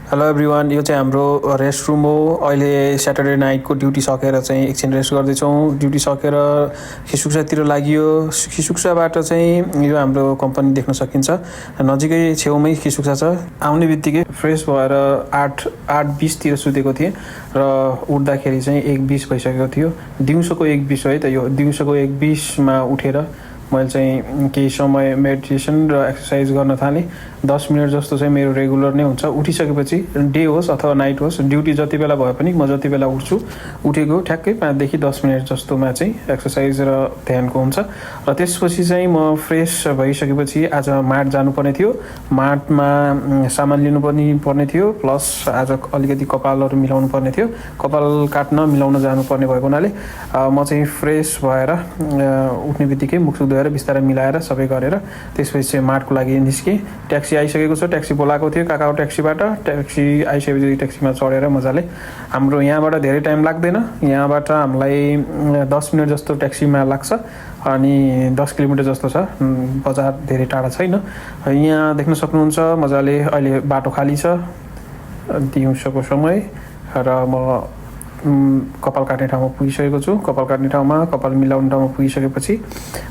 Hello everyone, यो चाहिँ हाम्रो रेस्ट रुम हो। अहिले स्याटरडे नाइटको ड्युटी सकेर चाहिँ एकछिन रेस्ट गर्दैछौँ। ड्युटी सकेर खिसुक्सातिर लागि। खिसुक्साबाट चाहिँ यो हाम्रो कम्पनी देख्न सकिन्छ। नजिकै छेउमै खिसुक्सा छ। आउने बित्तिकै फ्रेस भएर 8:20तिर सुतेको थिएँ र उठ्दाखेरि चाहिँ 1:20 भइसकेको थियो। दिउँसोको 1:20 है त। यो दिउँसोको 1:20मा उठेर मैले चाहिँ केही समय मेडिटेसन र एक्सर्साइज गर्न थालेँ। 10 मिनट जस्तो चाहिँ मेरो रेगुलर नै हुन्छ। उठिसकेपछि डे होस् अथवा नाइट होस्, ड्युटी जति बेला भए पनि म जति बेला उठ्छु, उठेको ठ्याक्कै 5 देखि 10 मिनट जस्तोमा चाहिँ एक्सर्साइज र ध्यानको हुन्छ। र त्यसपछि चाहिँ म फ्रेस भइसकेपछि आज माट जानुपर्ने थियो। माटमा सामान लिनु पनि पर्ने थियो, प्लस आज अलिकति कपालहरू मिलाउनु पर्ने थियो। कपाल काट्न मिलाउन जानुपर्ने भएको हुनाले म चाहिँ फ्रेस भएर उठ्ने बित्तिकै मुखसुख धोएर बिस्तारै मिलाएर सबै गरेर त्यसपछि चाहिँ माटको लागि निस्केँ। ट्याक्सी आइसकेको छ। ट्याक्सी बोलाएको थियो काकाको ट्याक्सीबाट। ट्याक्सी आइसकेपछि ट्याक्सीमा चढेर मजाले, हाम्रो यहाँबाट धेरै टाइम लाग्दैन। यहाँबाट हामीलाई 10 मिनट जस्तो ट्याक्सीमा लाग्छ अनि 10 किलोमिटर जस्तो छ। बजार धेरै टाढा छैन। यहाँ देख्न सक्नुहुन्छ मजाले अहिले बाटो खाली छ दिउँसोको समय। र म कपाल काट्ने ठाउँमा पुगिसकेको छु। कपाल काट्ने ठाउँमा, कपाल मिलाउने ठाउँमा पुगिसकेपछि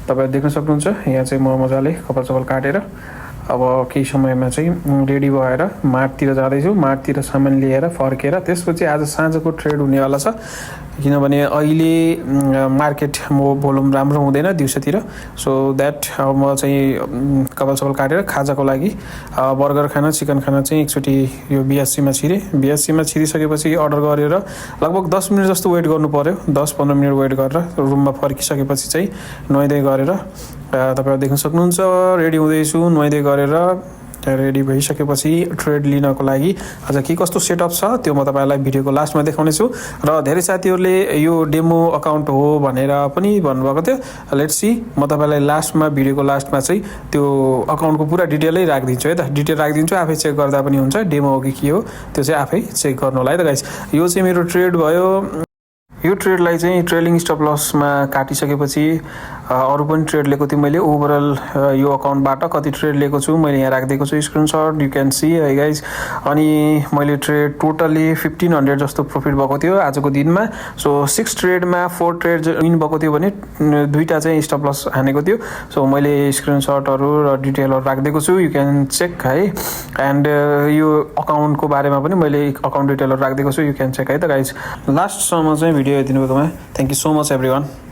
तपाईँहरू देख्न सक्नुहुन्छ यहाँ चाहिँ म मजाले कपाल काटेर अब केही समयमा चाहिँ रेडी भएर माटतिर जाँदैछु। माटतिर सामान लिएर फर्केर त्यसपछि आज साँझको ट्रेड हुनेवाला छ, किनभने अहिले मार्केट भोल्युम राम्रो हुँदैन दिउँसोतिर। सो द्याट म चाहिँ कपाल काटेर खाजाको लागि बर्गर खाना, चिकन खाना चाहिँ एकचोटि यो बिएससीमा छिरेँ। बिएससीमा छिरिसकेपछि अर्डर गरेर लगभग 10 मिनट जस्तो वेट गर्नु पऱ्यो। 10-15 मिनट वेट गरेर रुममा फर्किसकेपछि चाहिँ नुहाइधुवाइ गरेर तपाईँहरू देख्न सक्नुहुन्छ रेडी हुँदैछु। नुहाइधुवाइ गरेर रेडी भइसकेपछि ट्रेड लिनको लागि आज के कस्तो सेटअप छ त्यो म तपाईँलाई भिडियोको लास्टमा देखाउनेछु। र धेरै साथीहरूले यो डेमो अकाउन्ट हो भनेर पनि भन्नुभएको थियो। लेट्स सी, म तपाईँलाई लास्टमा भिडियोको लास्टमा चाहिँ त्यो अकाउन्टको पुरा डिटेलै राखिदिन्छु है त। डिटेल राखिदिन्छु, आफै चेक गर्दा पनि हुन्छ डेमो हो कि के हो त्यो चाहिँ आफै चेक गर्नु होला है त गाइस। यो चाहिँ मेरो ट्रेड भयो। यो ट्रेडलाई चाहिँ ट्रेलिङ स्टप लसमा काटिसकेपछि अरू पनि ट्रेड लिएको थिएँ मैले। ओभरअल यो अकाउन्टबाट कति ट्रेड लिएको छु मैले यहाँ राखिदिएको छु स्क्रिनसट, यु क्यान सी है गाइज। अनि मैले ट्रेड टोटली 1500 जस्तो प्रफिट भएको थियो आजको दिनमा। सो 6 ट्रेडमा 4 ट्रेड विन भएको थियो भने 2टा चाहिँ स्टप लस हानेको थियो। सो मैले स्क्रिनसटहरू र डिटेलहरू राखिदिएको छु, यु क्यान चेक है। एन्ड यो अकाउन्टको बारेमा पनि मैले अकाउन्ट डिटेलहरू राखिदिएको छु, यु क्यान चेक है त गाइज। लास्टसम्म चाहिँ भिडियो हेरिदिनु भएकोमा thank you so much every one.